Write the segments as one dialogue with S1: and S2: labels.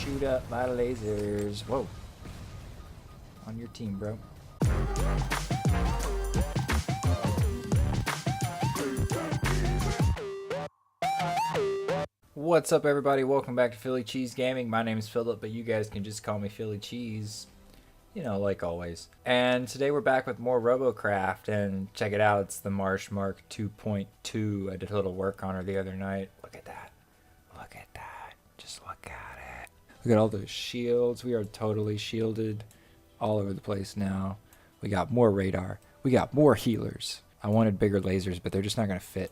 S1: shoot up my lasers. Whoa. On your team, bro. What's up, everybody? Welcome back to PhillyCheese Gaming. My name is Phillip, but you guys can just call me PhillyCheese. You know, like always. And today we're back with more Robocraft, and check it out. It's the Marsh Mark 2.2. I did a little work on her the other night. Look at that. Look at that. Just look at it. Look at all those shields. We are totally shielded all over the place now. We got more radar. We got more healers. I wanted bigger lasers, but they're just not going to fit.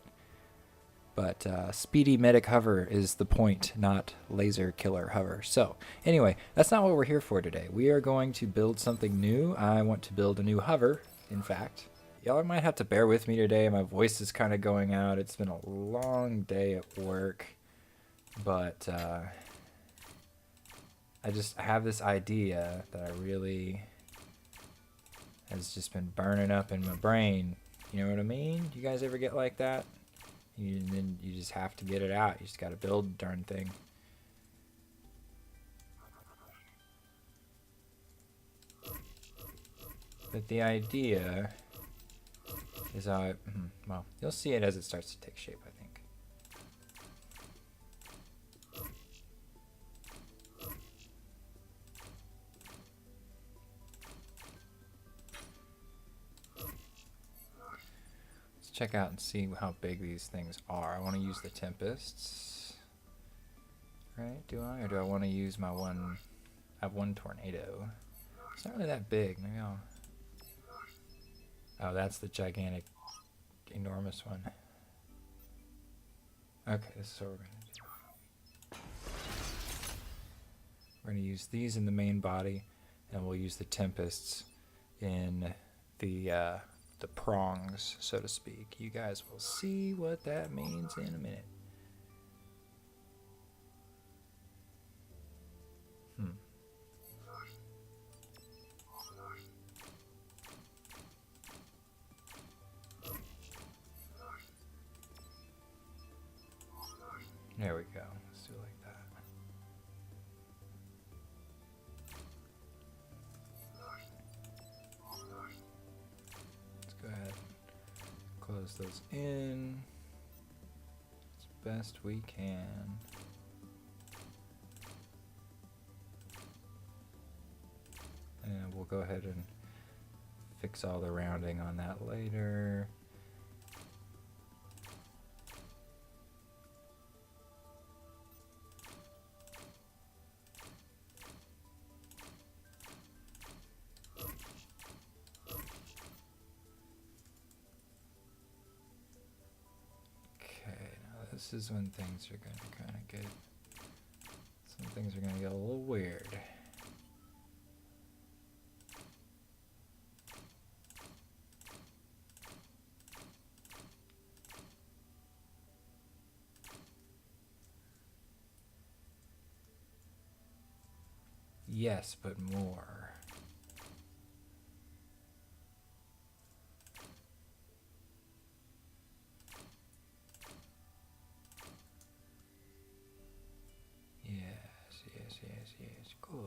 S1: But speedy medic hover is the point, not laser killer hover. So anyway, that's not what we're here for today. We are going to build something new. I want to build a new hover, in fact. Y'all might have to bear with me today. My voice is kind of going out. It's been a long day at work. But I have this idea that I really has just been burning up in my brain. You know what I mean? You guys ever get like that? And then you just have to get it out. You just got to build the darn thing. But the idea is well, you'll see it as it starts to take shape, I think. Check out and see how big these things are. I want to use the Tempests, right? Do I? Or do I want to use my one? I have one Tornado. It's not really that big. Maybe I'll. Oh, that's the gigantic, enormous one. Okay, this is what we're going to do. We're going to use these in the main body, and we'll use the Tempests in the prongs, so to speak. You guys will see what that means in a minute. There we go. Let's do it like that. Let's go ahead and close those in as best we can. And we'll go ahead and fix all the rounding on that later. This is when things are going to kind of get, some things are going to get a little weird. Yes, but more. Yes, good.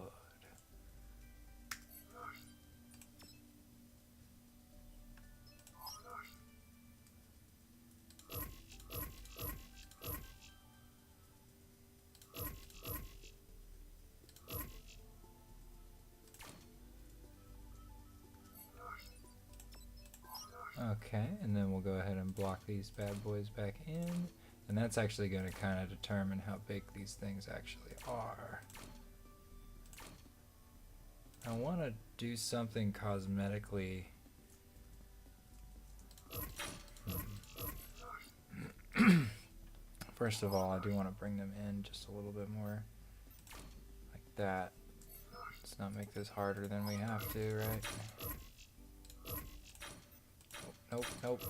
S1: Okay, and then we'll go ahead and block these bad boys back in. And that's actually going to kind of determine how big these things actually are. I want to do something cosmetically. First of all, I do want to bring them in just a little bit more. Like that. Let's not make this harder than we have to, right? Nope.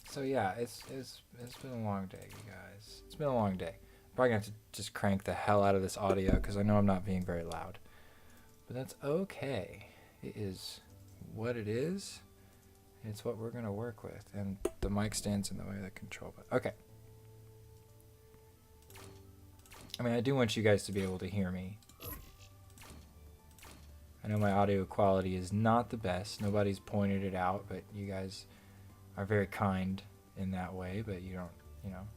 S1: So yeah, it's been a long day, you guys. It's been a long day. I'm probably gonna have to just crank the hell out of this audio because I know I'm not being very loud. But that's okay. It is what it is. It's what we're gonna work with. And the mic stands in the way of the control button. Okay. I mean, I do want you guys to be able to hear me. I know my audio quality is not the best. Nobody's pointed it out, but you guys are very kind in that way, but you don't, you know.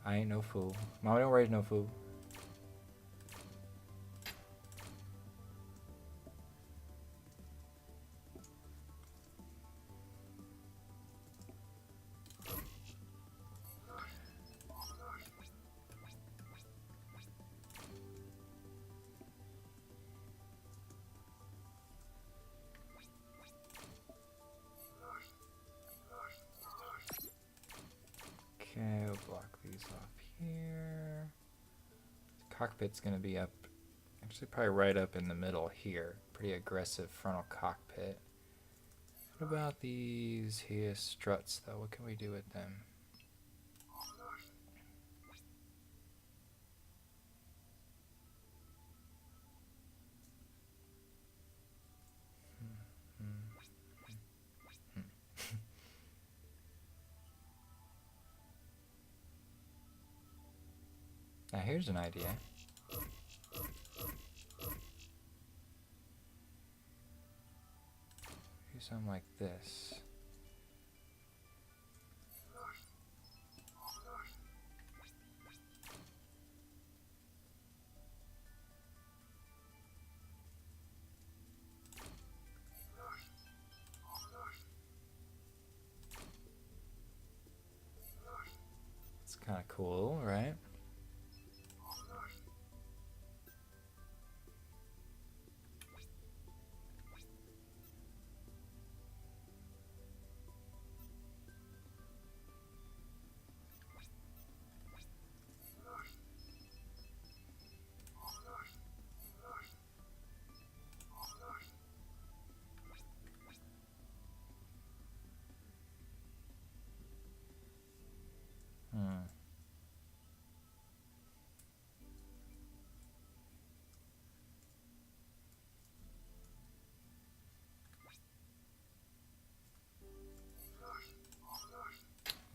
S1: I ain't no fool. Mama don't raise no fool. Okay, we'll block these off here. Cockpit's gonna be up, actually probably right up in the middle here. Pretty aggressive frontal cockpit. What about these here struts though? What can we do with them? Now here's an idea. Do something like this. It's kind of cool, right?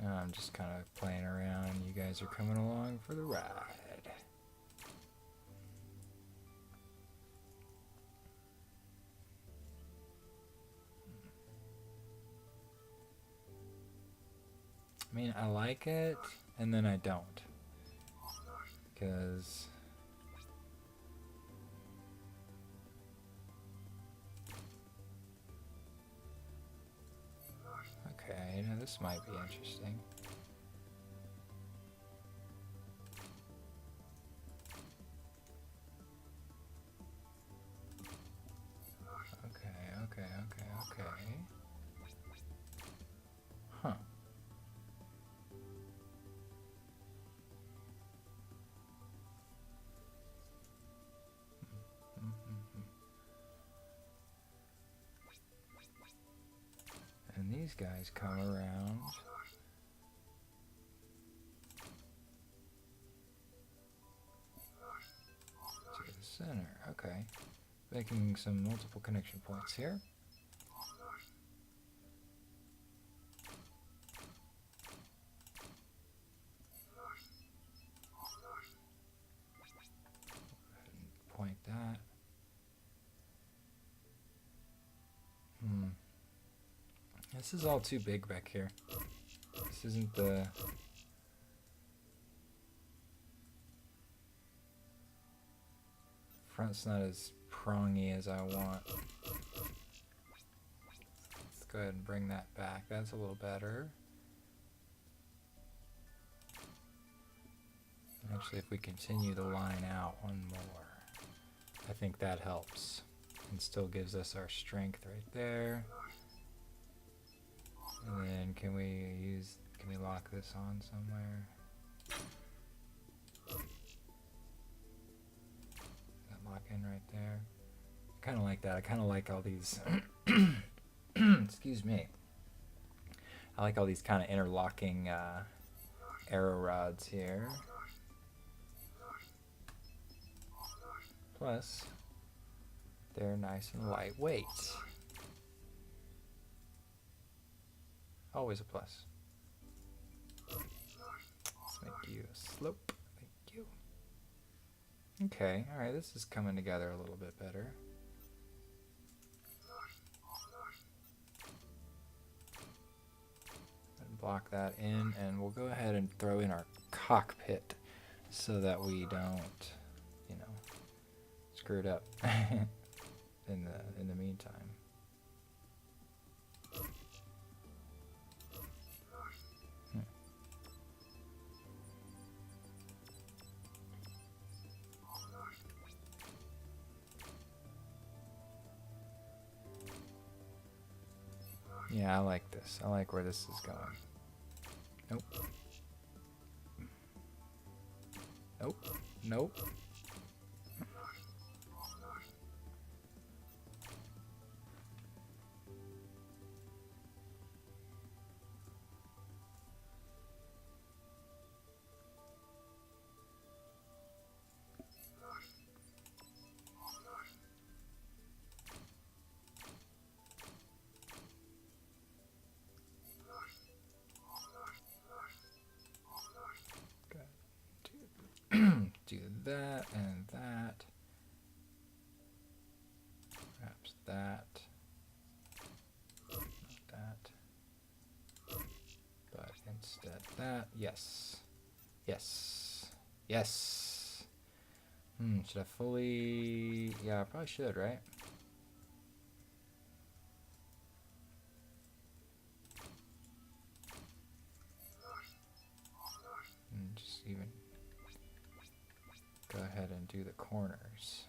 S1: I'm just kind of playing around. You guys are coming along for the ride. I mean, I like it, and then I don't. Because... okay, now this might be interesting. Okay. Huh. And these guys come around. To the center. Okay. Making some multiple connection points here. Point that. This is all too big back here. This isn't the... front's not as prongy as I want. Let's go ahead and bring that back. That's a little better. Actually, if we continue the line out one more, I think that helps. And still gives us our strength right there. And then can we lock this on somewhere? That lock in right there. I kind of like that. I kind of like all these, excuse me. I like all these kind of interlocking arrow rods here. Plus, they're nice and lightweight. Always a plus. Let's make you a slope. Thank you. Okay, alright, this is coming together a little bit better. And block that in, and we'll go ahead and throw in our cockpit so that we don't, you know, screw it up in the meantime. Yeah, I like this. I like where this is going. Nope. Nope. Nope. Do that and that. Perhaps that. Not that. But instead that. Yes. Yes. Yes. Should I fully... Yeah, I probably should, right? And just even go ahead and do the corners.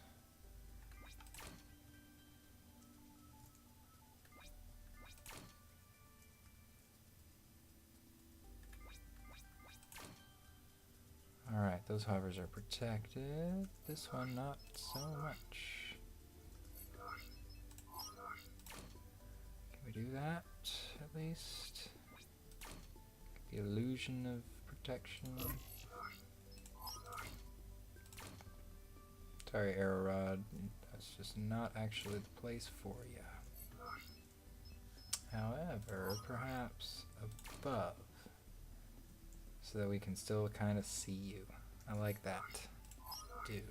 S1: Alright, those hovers are protected. This one not so much. Can we do that at least? The illusion of protection. Sorry, arrow rod. That's just not actually the place for you. However, perhaps above, so that we can still kind of see you. I like that. Do.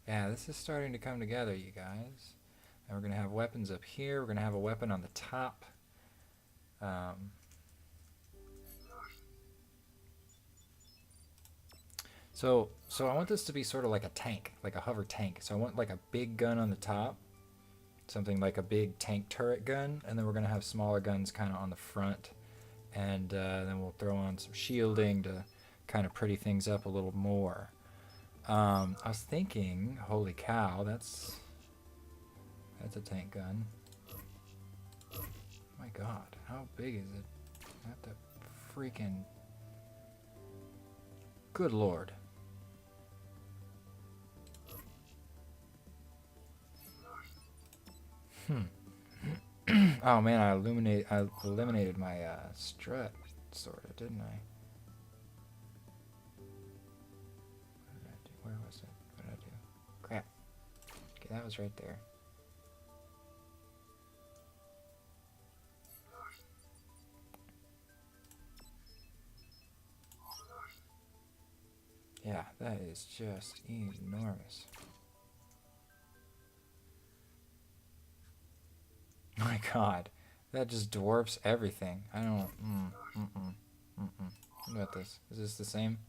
S1: Yeah, this is starting to come together, you guys. And we're going to have weapons up here. We're going to have a weapon on the top. So I want this to be sort of like a tank, like a hover tank. So I want like a big gun on the top, something like a big tank turret gun, and then we're going to have smaller guns kind of on the front. And then we'll throw on some shielding to kind of pretty things up a little more. I was thinking, holy cow, that's a tank gun. My god, how big is it? I have to freaking... Good lord. Oh man, I eliminated my strut, sorta, didn't I? What did I do? Where was it? What did I do? Crap. Okay, that was right there. Yeah, that is just enormous. My god, that just dwarfs everything. I don't... What about this? Is this the same?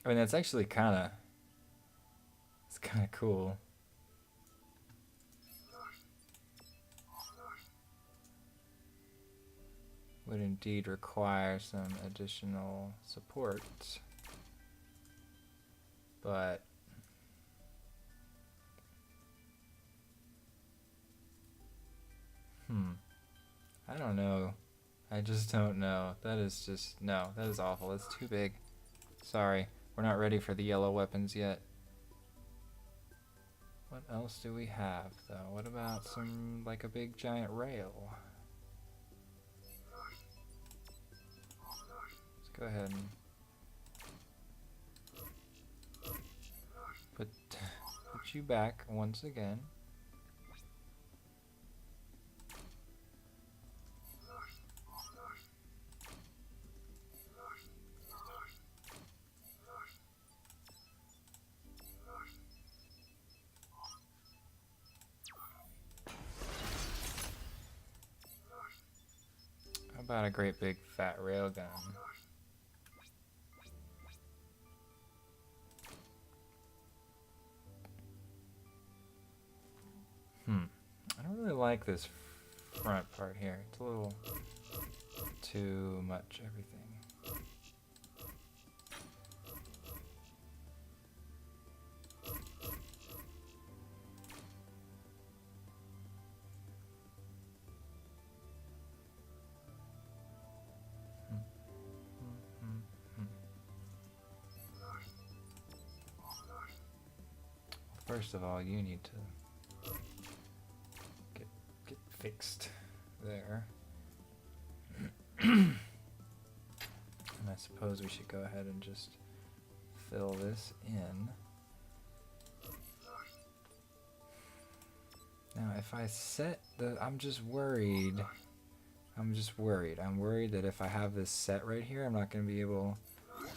S1: I mean, that's actually kind of... It's kind of cool. Would indeed require some additional support, but I don't know. I just don't know. That is just, no, that is awful. That's too big. Sorry, we're not ready for the yellow weapons yet. What else do we have, though? What about some, like a big giant rail? Let's go ahead and... push you back once again. How about a great big fat railgun? I don't really like this front part here. It's a little too much everything. First of all, you need to get fixed there. And I suppose we should go ahead and just fill this in. Now, if I set the, I'm worried that if I have this set right here, I'm not going to be able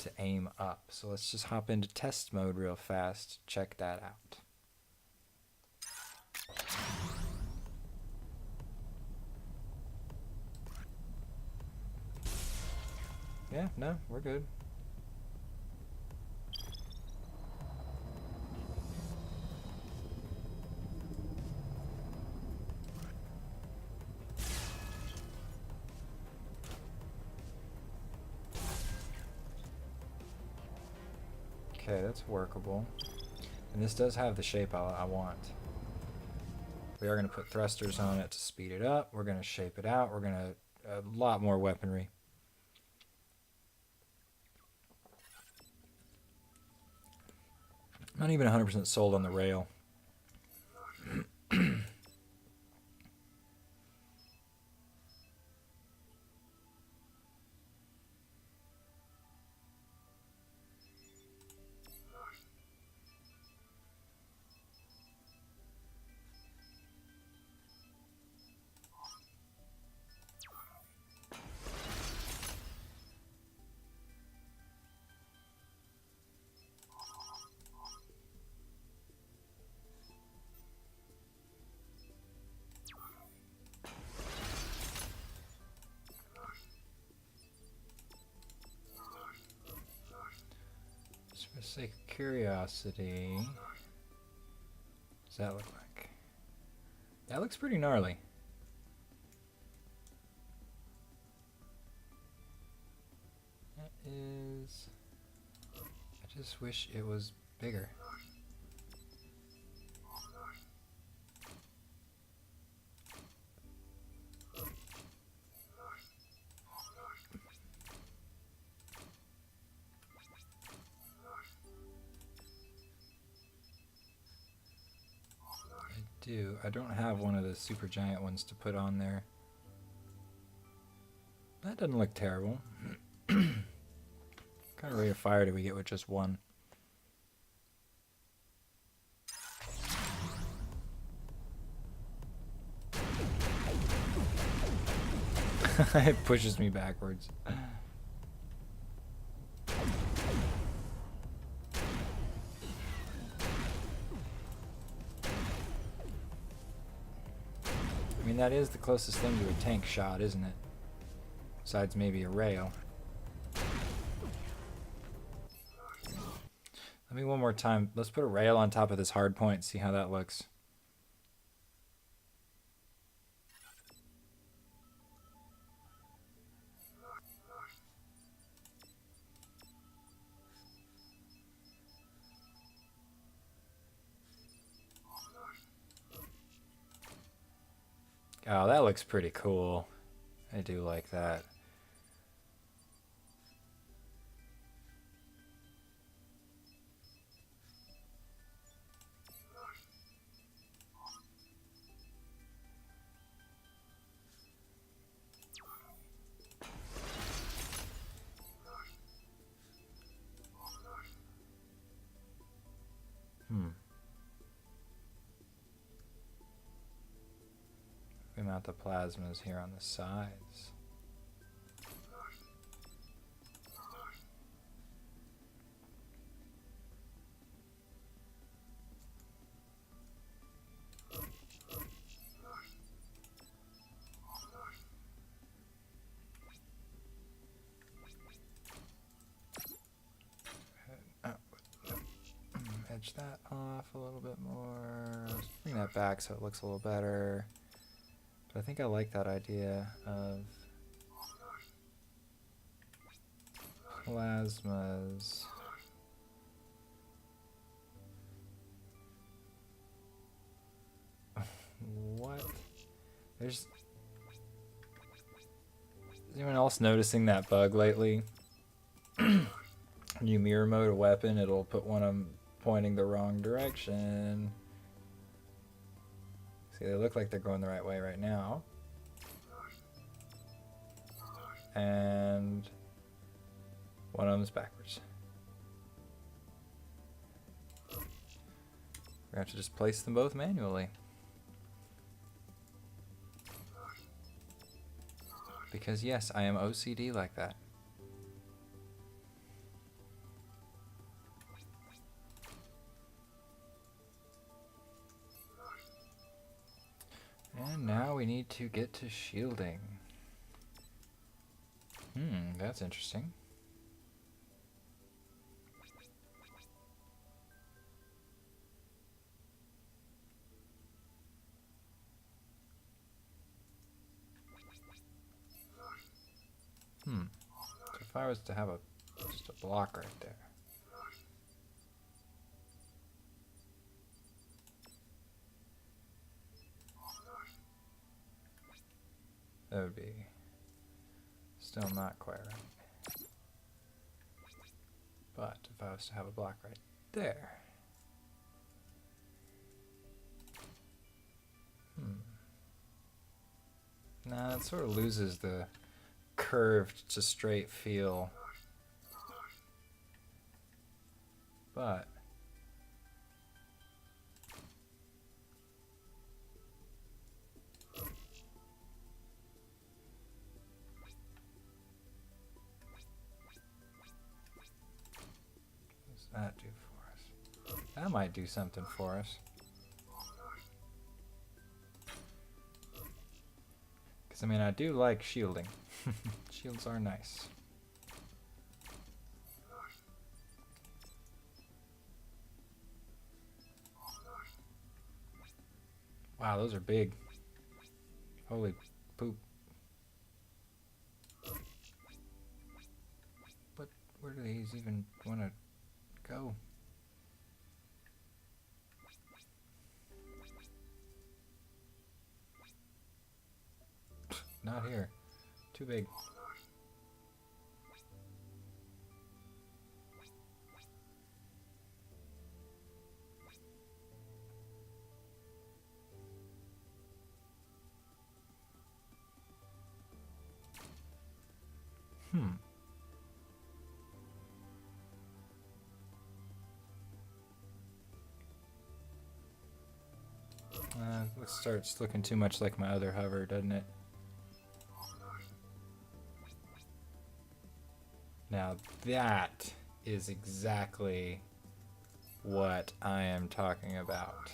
S1: to aim up. So let's just hop into test mode real fast, check that out. Yeah, no, we're good. Okay, that's workable. And this does have the shape I want. We are going to put thrusters on it to speed it up. We're going to shape it out. We're going to a lot more weaponry. I'm not even 100% sold on the rail. Just for the sake of curiosity, what does that look like? That looks pretty gnarly. That is... I just wish it was bigger. I don't have one of the super giant ones to put on there. That doesn't look terrible. What kind of rate of fire do we get with just one? It pushes me backwards. I mean, that is the closest thing to a tank shot, isn't it? Besides maybe a rail. Let me one more time. Let's put a rail on top of this hard point, see how that looks. Oh, that looks pretty cool. I do like that. not the plasmas here on the sides. Edge that off a little bit more. Bring that back so it looks a little better. But I think I like that idea of plasmas. What? Is anyone else noticing that bug lately? When you mirror mode a weapon, it'll put one of them pointing the wrong direction. See, they look like they're going the right way right now. And one of them's backwards. We're gonna have to just place them both manually. Because yes, I am OCD like that. And now we need to get to shielding. That's interesting. So if I was to have just a block right there. That would be still not quite right. But if I was to have a block right there. Nah, it sort of loses the curved to straight feel. But what does that do for us? That might do something for us. Because, I mean, I do like shielding. Shields are nice. Wow, those are big. Holy poop. But where do these even want to go? Not here. Too big. It starts looking too much like my other hover, doesn't it? Now that is exactly what I am talking about.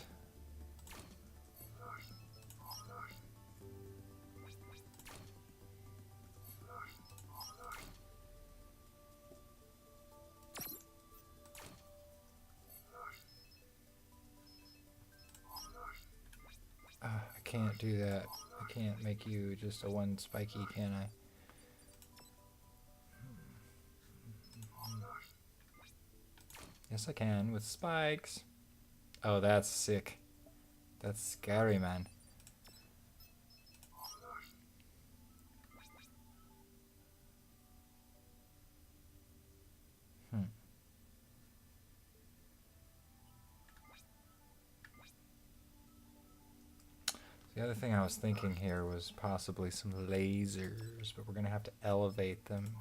S1: I can't do that. I can't make you just a one spiky, can I? Yes, I can with spikes. Oh, that's sick. That's scary, man. The other thing I was thinking here was possibly some lasers, but we're going to have to elevate them.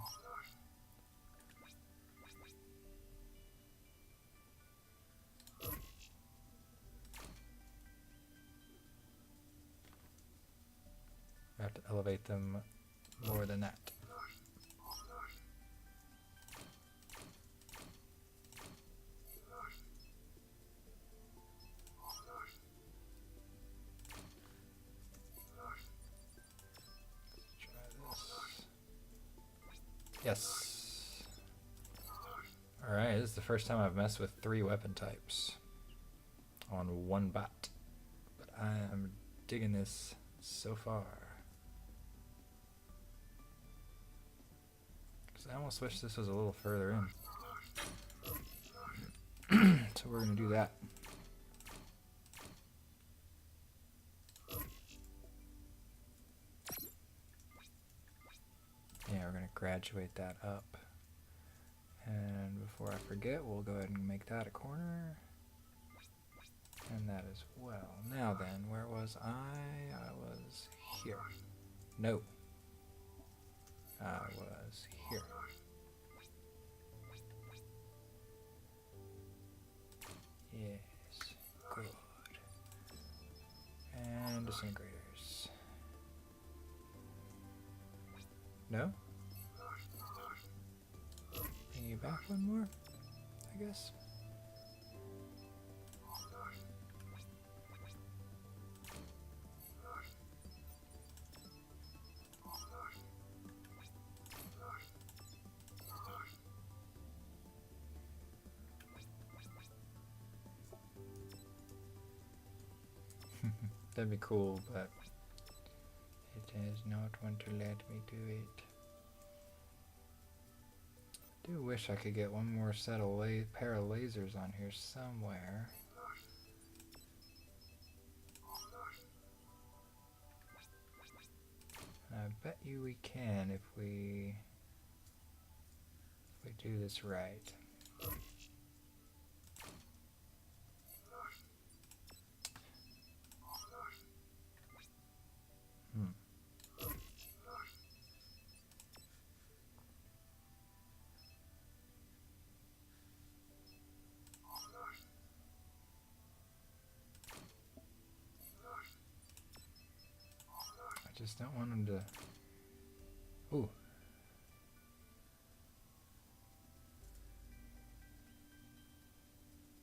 S1: elevate them more than that. Yes. Alright, this is the first time I've messed with 3 weapon types on one bot. But I am digging this so far. Because I almost wish this was a little further in. So we're going to do that. Yeah, we're going to graduate that up. And before I forget, we'll go ahead and make that a corner. And that as well. Now then, where was I? I was here. No. I was here. Yes. Good. And disintegrators. No? Bring you back one more, I guess. That'd be cool, but it does not want to let me do it. Do wish I could get one more set of pair of lasers on here somewhere. I bet you we can if we do this right. I just don't want him to... Ooh.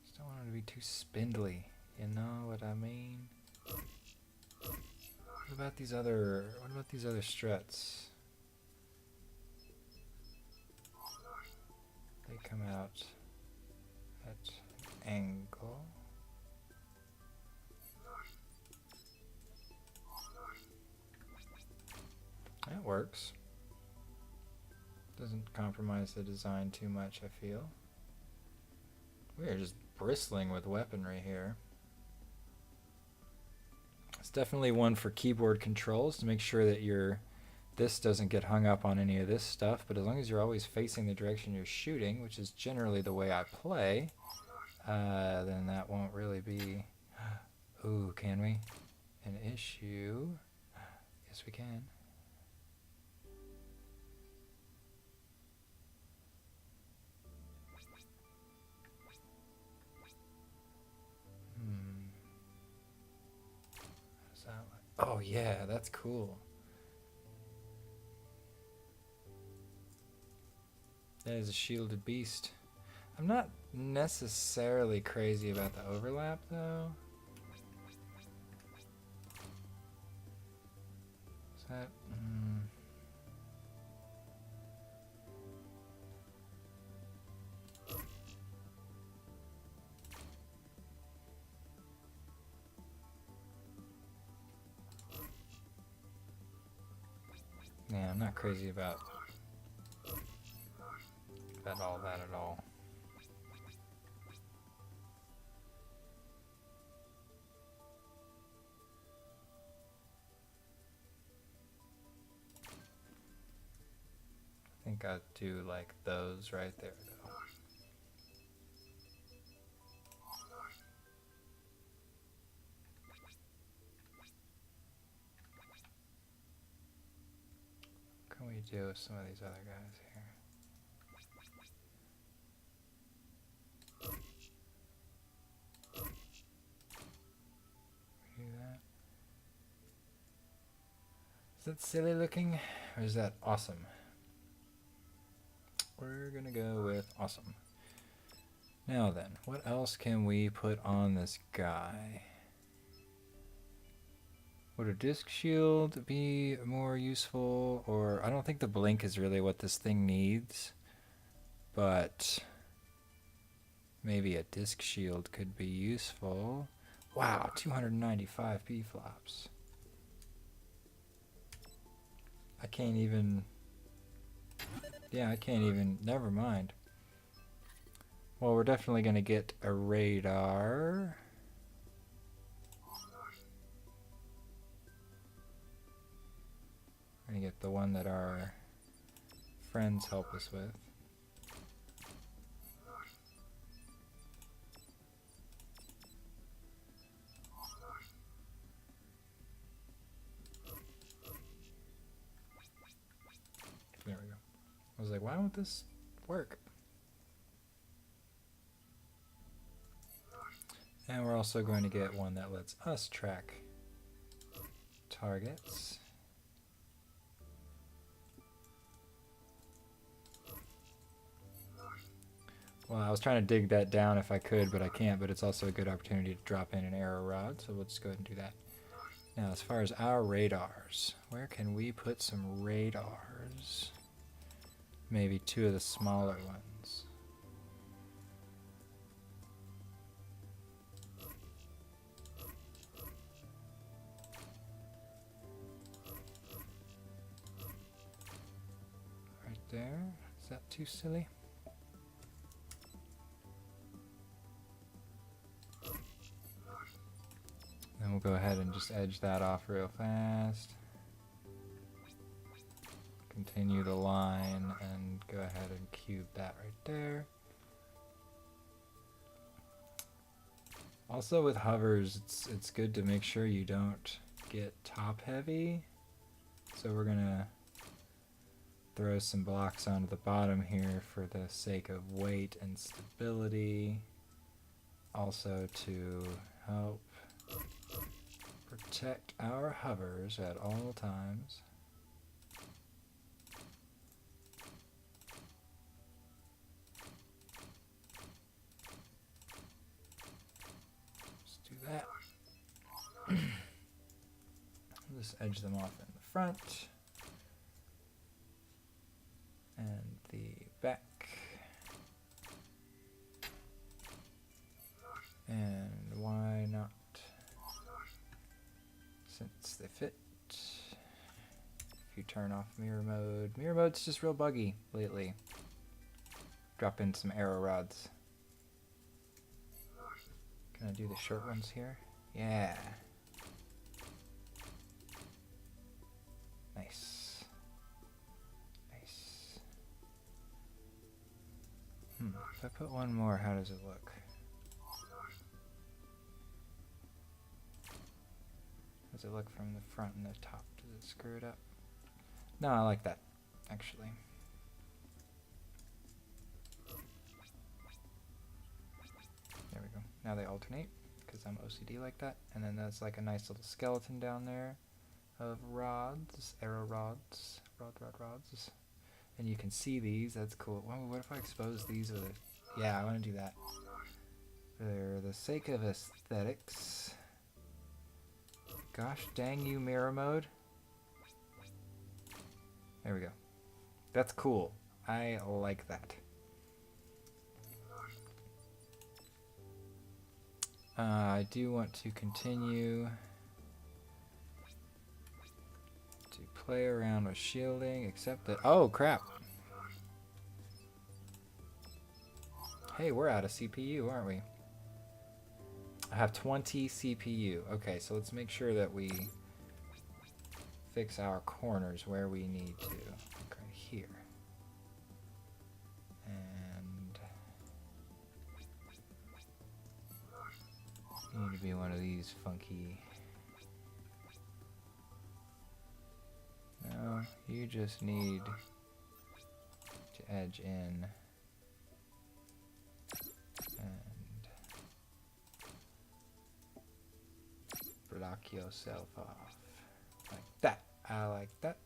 S1: Just don't want him to be too spindly. You know what I mean? What about these other struts? They come out at an angle. That works. Doesn't compromise the design too much, I feel. We are just bristling with weaponry here. It's definitely one for keyboard controls to make sure that this doesn't get hung up on any of this stuff, but as long as you're always facing the direction you're shooting, which is generally the way I play, then that won't really be... Ooh, can we? An issue. Yes, we can. Oh yeah, that's cool. That is a shielded beast. I'm not necessarily crazy about the overlap though. Is that... Yeah, I'm not crazy about all that at all. I think I'd do like those right there though. What can we do with some of these other guys here? Do that. that silly looking? Or is that awesome? We're gonna go with awesome. Now then, what else can we put on this guy? Would a disc shield be more useful? Or I don't think the blink is really what this thing needs. But maybe a disc shield could be useful. Wow, 295 B-flops. I can't even... Yeah, I can't even... Never mind. Well, we're definitely going to get a radar. We're going to get the one that our friends help us with. There we go. I was like, why won't this work? And we're also going to get one that lets us track targets. Well, I was trying to dig that down if I could, but I can't, but it's also a good opportunity to drop in an arrow rod, so we'll just go ahead and do that. Now, as far as our radars, where can we put some radars? Maybe two of the smaller ones. Right there. Is that too silly? Then we'll go ahead and just edge that off real fast. Continue the line and go ahead and cube that right there. Also with hovers, it's good to make sure you don't get top heavy. So we're gonna throw some blocks onto the bottom here for the sake of weight and stability. Also to help protect our hovers at all times. That. Just edge them off in the front and the back, and why not, since they fit. If you turn off mirror mode's just real buggy lately. Drop in some arrow rods. Can I do the short ones here? Yeah. Nice. Nice. If I put one more, how does it look? How does it look from the front and the top? Does it screw it up? No, I like that, actually. There we go. Now they alternate, because I'm OCD like that. And then that's like a nice little skeleton down there of rods, arrow rods, rods. And you can see these, that's cool. Well, what if I expose these with a... Yeah, I want to do that. For the sake of aesthetics. Gosh dang you, mirror mode. There we go. That's cool. I like that. I do want to continue to play around with shielding, except that... Oh, crap. Hey, we're out of CPU, aren't we? I have 20 CPU. Okay, so let's make sure that we fix our corners where we need to. Okay, here. And you need to be one of these funky... No, you just need to edge in and block yourself off like that. I like that.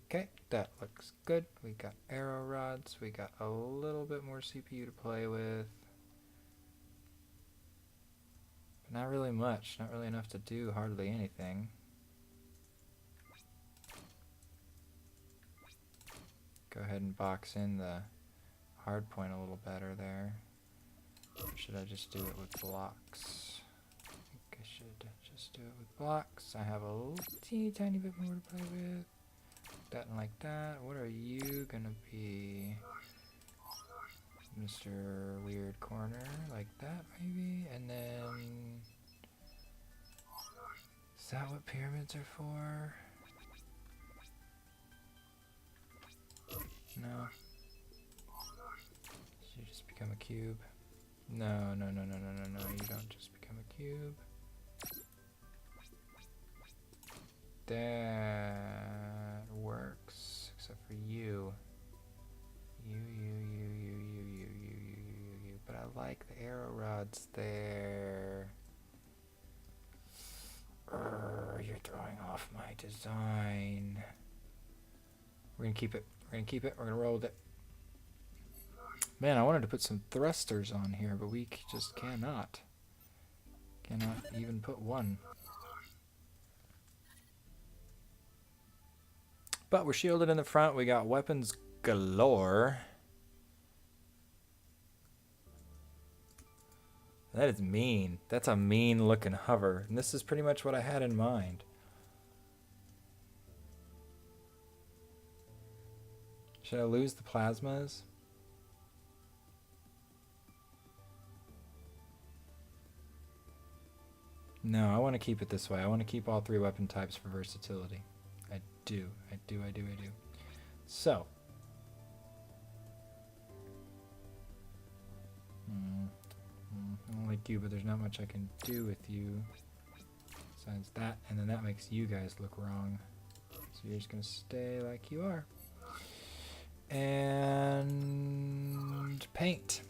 S1: Okay, that looks good. We got arrow rods. We got a little bit more CPU to play with. But not really much. Not really enough to do hardly anything. Go ahead and box in the hard point a little better there. Or should I just do it with blocks? I think I should just do it with blocks. I have a little teeny tiny bit more to play with. That and like that. What are you gonna be? Mr. Weird Corner, like that maybe? And then... Is that what pyramids are for? No. You just become a cube. No, no, no, no, no, no, no. You don't just become a cube. That works, except for you. You. But I like the arrow rods there. You're throwing off my design. We're gonna keep it. We're gonna keep it. We're gonna roll with it. Man, I wanted to put some thrusters on here, but we just cannot. Cannot even put one. But we're shielded in the front. We got weapons galore. That is mean. That's a mean looking hover. And this is pretty much what I had in mind. Should I lose the plasmas? No, I want to keep it this way. I want to keep all three weapon types for versatility. I do. So. I don't like you, but there's not much I can do with you. Besides that, and then that makes you guys look wrong. So you're just going to stay like you are. And paint.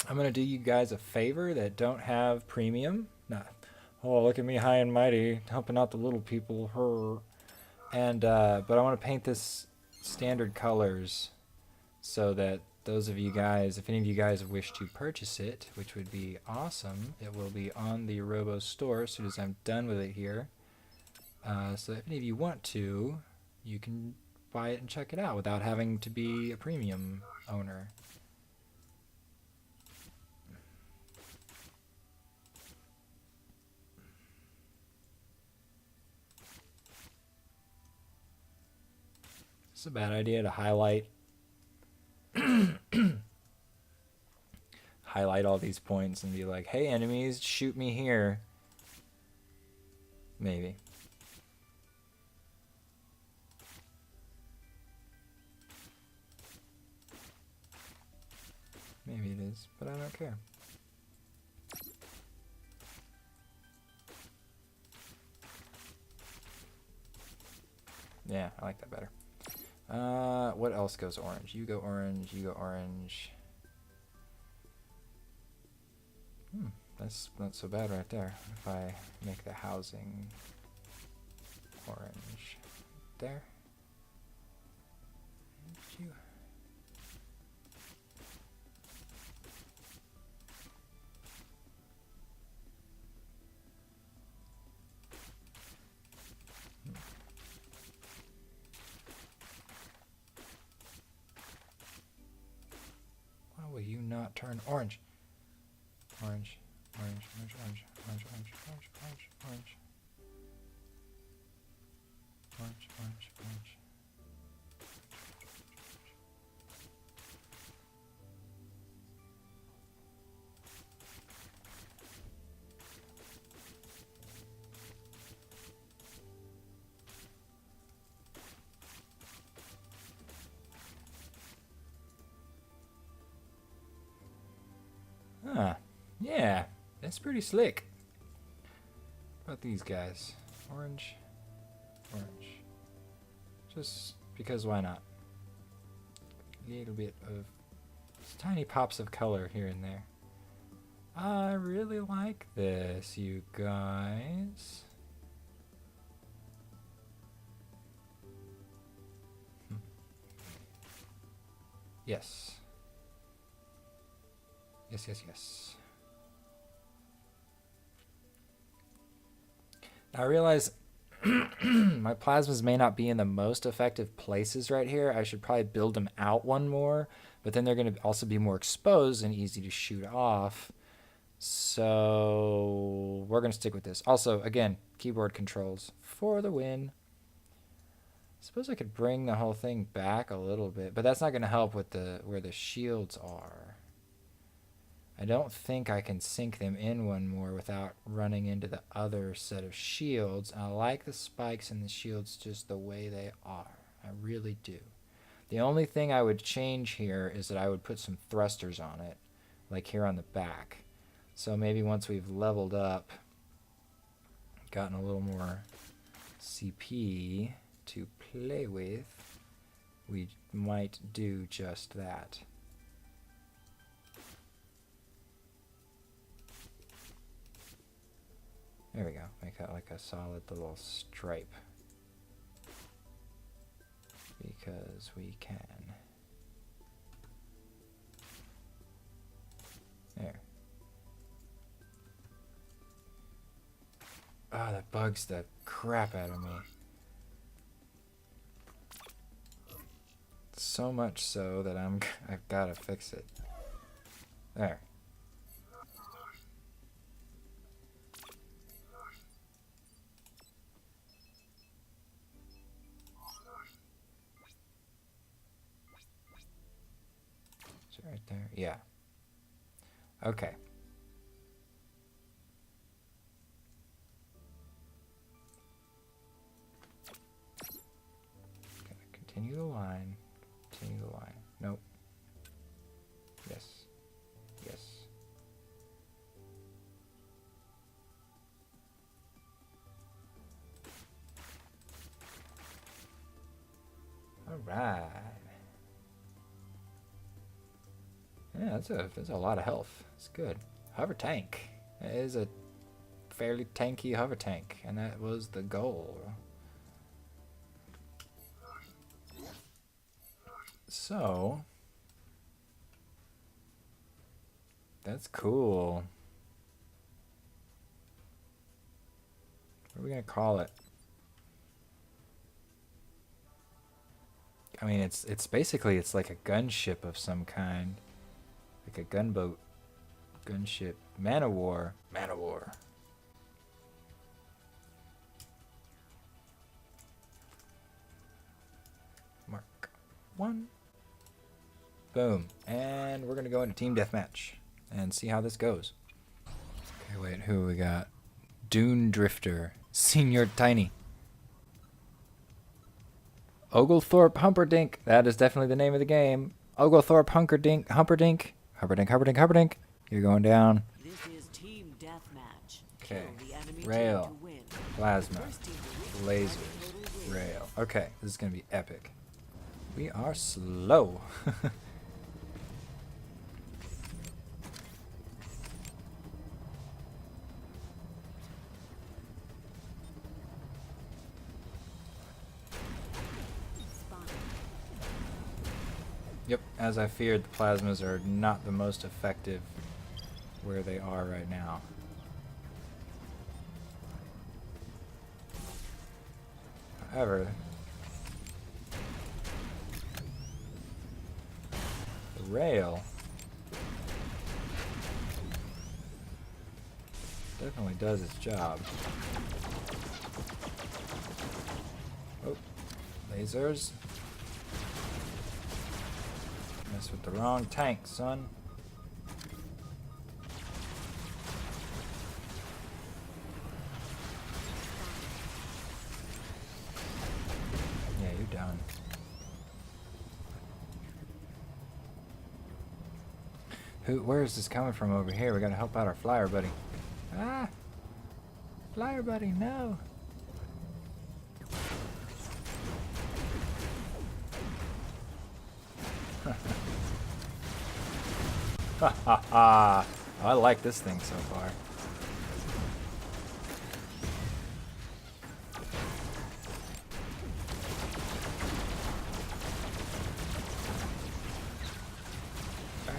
S1: I'm going to do you guys a favor that don't have premium. Nah. Oh, look at me high and mighty, helping out the little people. Her. And, but I want to paint this standard colors so that those of you guys, if any of you guys wish to purchase it, which would be awesome, it will be on the Robo store as soon as I'm done with it here. So if any of you want to, you can buy it and check it out without having to be a premium owner. It's a bad idea to highlight all these points and be like, hey enemies, shoot me here. Maybe. Maybe it is, but I don't care. Yeah, I like that better. What else goes orange? You go orange, you go orange. That's not so bad right there. If I make the housing orange there. You. Why will you not turn orange? Orange. Orange, orange, orange, orange, orange, orange, orange, orange. Orange, orange, orange. Huh. Yeah. That's pretty slick. What about these guys? Orange, orange. Just because why not? A little bit of tiny pops of color here and there. I really like this, you guys. Yes. Yes, yes, yes. Now I realize my plasmas may not be in the most effective places right here. I should probably build them out one more, but then they're going to also be more exposed and easy to shoot off. So we're going to stick with this. Also, again, keyboard controls for the win. I suppose I could bring the whole thing back a little bit, but that's not going to help with where the shields are. I don't think I can sink them in one more without running into the other set of shields. I like the spikes and the shields just the way they are. I really do. The only thing I would change here is that I would put some thrusters on it, like here on the back. So maybe once we've leveled up, gotten a little more CP to play with, we might do just that. There we go. Make that like a solid little stripe. Because we can. There. Oh, that bugs the crap out of me. So much so that I've got to fix it. There. Is it right there? Yeah. Okay. Continue the line. Continue the line. Nope. Yes. Yes. All right. Yeah, that's a lot of health. It's good. Hovertank. It is a fairly tanky hovertank, and that was the goal. So that's cool. What are we gonna call it? I mean, it's basically it's like a gunship of some kind, like a gunboat, gunship, man of war, man of war. Mark 1. Boom. And we're going to go into team deathmatch and see how this goes. Okay, wait, who we got? Dune Drifter. Senior Tiny. Oglethorpe Humperdinck. That is definitely the name of the game. Oglethorpe Humperdinck. Humperdinck. Humperdinck. You're going down.
S2: This is team deathmatch.
S1: Okay. Rail. Plasma. Lasers. Rail. Okay, this is going to be epic. We are slow. Yep, as I feared, the plasmas are not the most effective where they are right now. However, the rail definitely does its job. Oh, lasers. Mess with the wrong tank, son. Yeah, you're done. Where is this coming from over here? We gotta help out our flyer buddy. Ah! Flyer buddy, no! Ha ha ha! I like this thing so far.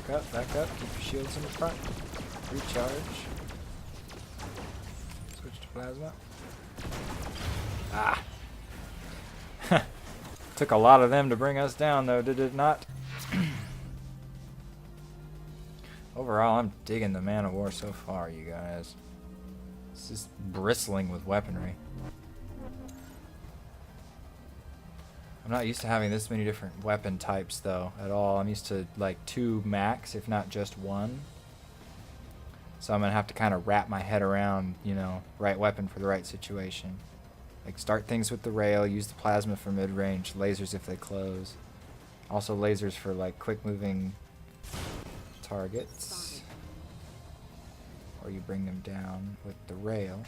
S1: Back up. Keep your shields in the front. Recharge. Switch to plasma. Ah! Took a lot of them to bring us down, though, did it not? Overall, I'm digging the Man of War so far, you guys. It's just bristling with weaponry. I'm not used to having this many different weapon types, though, at all. I'm used to, like, 2 max, if not just 1. So I'm going to have to kind of wrap my head around, you know, right weapon for the right situation. Like, start things with the rail, use the plasma for mid-range, lasers if they close. Also lasers for, like, quick-moving targets. Or you bring them down with the rail.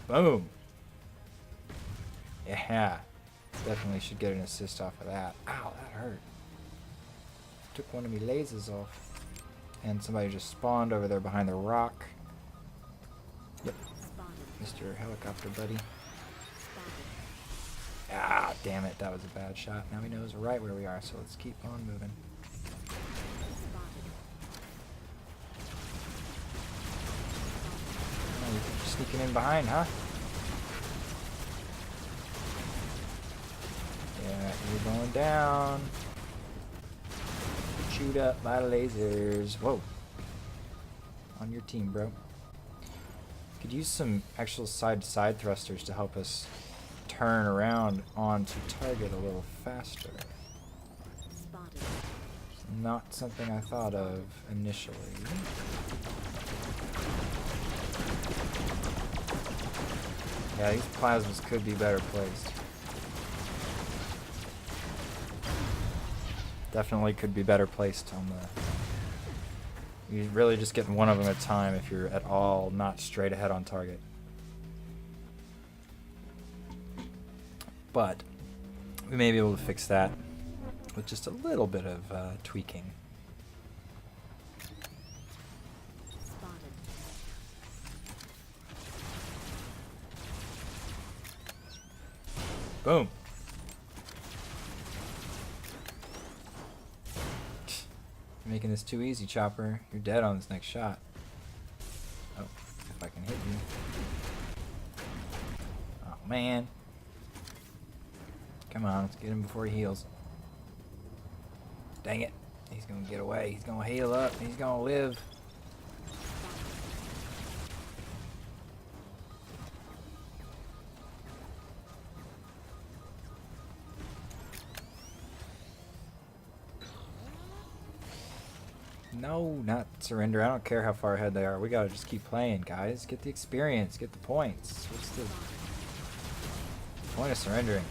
S1: Boom! Yeah, definitely should get an assist off of that. Ow, that hurt. Took one of me lasers off. And somebody just spawned over there behind the rock. Yep. Mr. Helicopter buddy. Ah, damn it, that was a bad shot. Now he knows right where we are, so let's keep on moving. Oh, you're sneaking in behind, huh? Yeah, you're going down. Shoot up by lasers. Whoa. On your team, bro. Could use some actual side-to-side thrusters to help us turn around onto target a little faster.
S2: Spotted.
S1: Not something I thought of initially. Yeah, these plasmas could be better placed. Definitely could be better placed on the... You're really just getting one of them at a time if you're at all not straight ahead on target. But we may be able to fix that with just a little bit of tweaking.
S2: Spotted.
S1: Boom. You're making this too easy, Chopper. You're dead on this next shot. Oh, if I can hit you. Oh, man. Come on, let's get him before he heals. Dang it. He's gonna get away. He's gonna heal up. He's gonna live. No, not surrender. I don't care how far ahead they are. We gotta just keep playing, guys. Get the experience. Get the points. What's the point of surrendering?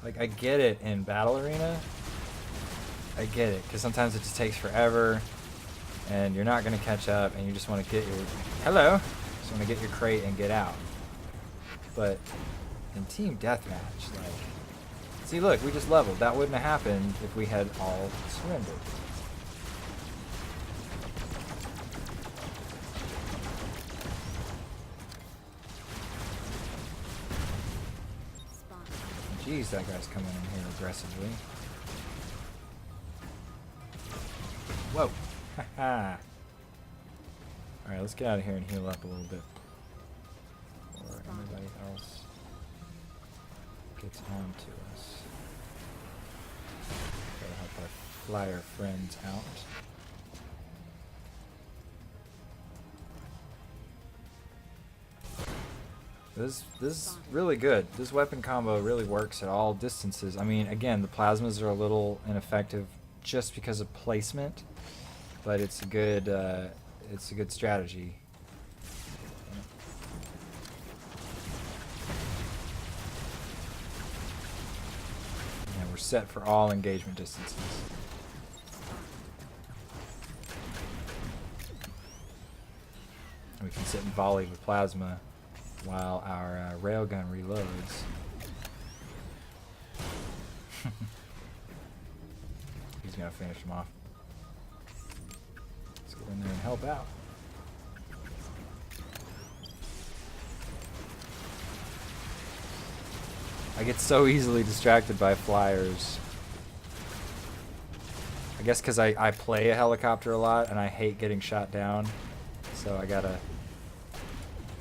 S1: Like, I get it in Battle Arena. I get it, because sometimes it just takes forever, and you're not going to catch up, and you just want to get your... Hello! Just want to get your crate and get out. But in Team Deathmatch, like... See, look, we just leveled. That wouldn't have happened if we had all surrendered. Jeez, that guy's coming in here aggressively. Whoa! Haha! Alright, let's get out of here and heal up a little bit. Before anybody else gets on to us. Gotta help our flyer friends out. This is really good. This weapon combo really works at all distances. I mean, again, the plasmas are a little ineffective just because of placement, but it's a good strategy. And we're set for all engagement distances. We can sit and volley with plasma while our railgun reloads. He's gonna finish him off. Let's go in there and help out. I get so easily distracted by flyers. I guess because I play a helicopter a lot and I hate getting shot down. So I gotta,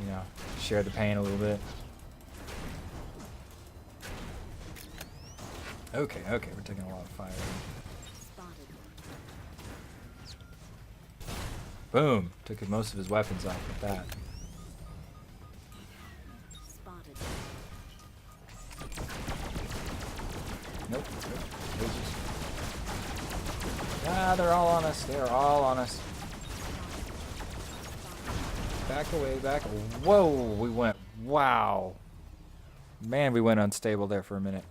S1: you know, share the pain a little bit. Okay, okay, we're taking a lot of fire.
S2: Spotted.
S1: Boom! Took most of his weapons off with that.
S2: Spotted.
S1: Nope. Nope. Ah, they're all on us. They're all on us. Back away, back. Whoa, we went. Wow. Man, we went unstable there for a minute.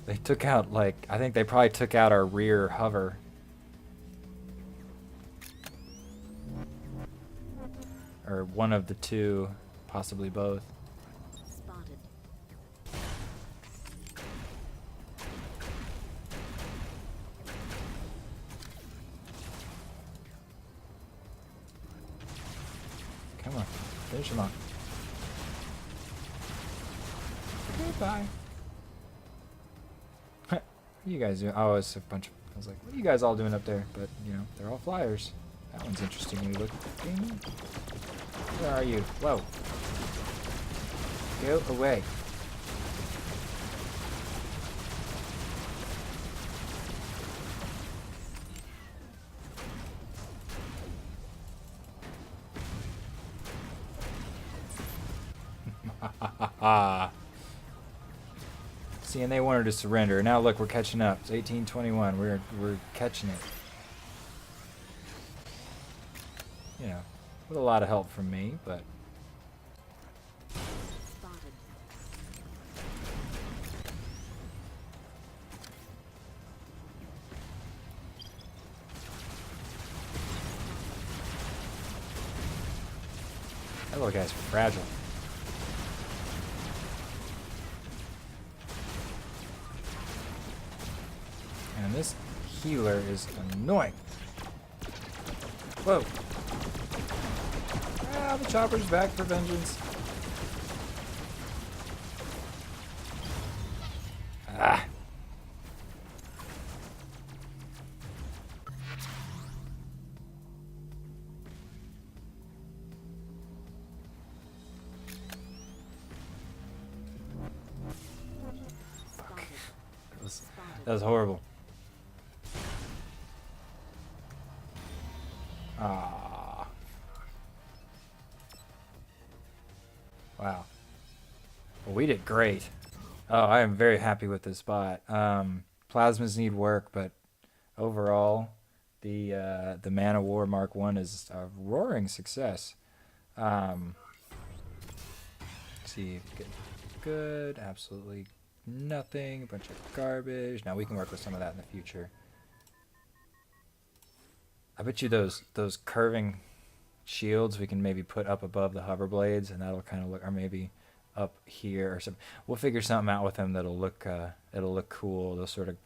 S1: They took out, like, I think they probably took out our rear hover. Or one of the two, possibly both.
S2: Spotted.
S1: Come on, finish him off. Goodbye. You guys do. Oh, it's a bunch of. I was like, what are you guys all doing up there? But, you know, they're all flyers. That one's interestingly looking. Where are you? Whoa. Go away. See, and they wanted to surrender. Now look, we're catching up. It's 1821. We're catching it. You know, with a lot of help from me, but
S2: Spotted.
S1: that little guy's fragile. And this healer is annoying. Whoa. Ah, the chopper's back for vengeance. Ah. Fuck. That was horrible. Ah. Wow. Well, we did great. Oh, I am very happy with this spot. Plasmas need work, but overall, the Man of War Mark 1 is a roaring success. See, good, absolutely nothing, a bunch of garbage. Now we can work with some of that in the future. I bet you those curving shields we can maybe put up above the hover blades, and that'll kind of look, or maybe up here or something. We'll figure something out with them that'll look cool. They'll sort of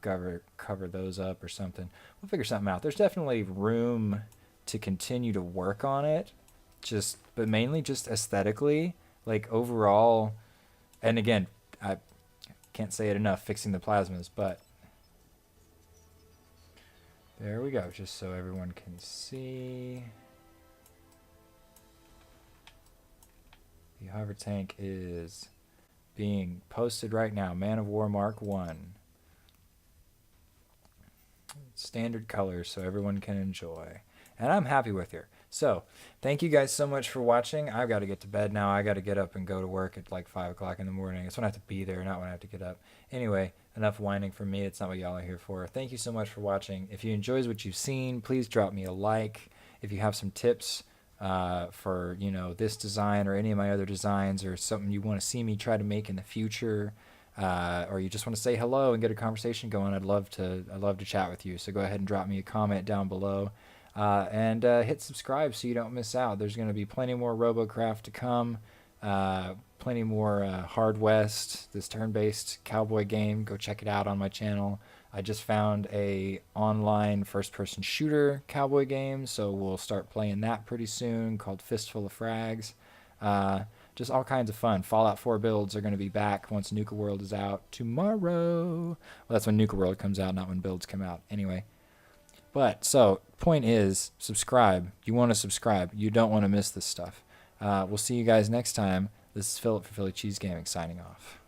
S1: cover those up or something. We'll figure something out. There's definitely room to continue to work on it, but mainly just aesthetically, like overall. And again, I can't say it enough, fixing the plasmas, but there we go, just so everyone can see. The Hovertank is being posted right now. Man of War Mark 1. Standard colors so everyone can enjoy. And I'm happy with her. So, thank you guys so much for watching. I've got to get to bed now. I got to get up and go to work at like 5 o'clock in the morning. It's when I have to be there, not when I have to get up. Anyway, enough whining from me. It's not what y'all are here for. Thank you so much for watching. If you enjoyed what you've seen, please drop me a like. If you have some tips for, you know, this design or any of my other designs, or something you want to see me try to make in the future, or you just want to say hello and get a conversation going, I'd love to chat with you. So go ahead and drop me a comment down below, and hit subscribe so you don't miss out. There's going to be plenty more Robocraft to come, plenty more Hard West, this turn-based cowboy game. Go check it out on my channel. I just found a online first-person shooter cowboy game, so we'll start playing that pretty soon, called Fistful of Frags. just all kinds of fun. Fallout 4 builds are going to be back once Nuka World is out tomorrow. Well, that's when Nuka World comes out, not when builds come out. Anyway. But, so, point is, subscribe. You want to subscribe. You don't want to miss this stuff. We'll see you guys next time. This is Philip for PhillyCheese Gaming signing off.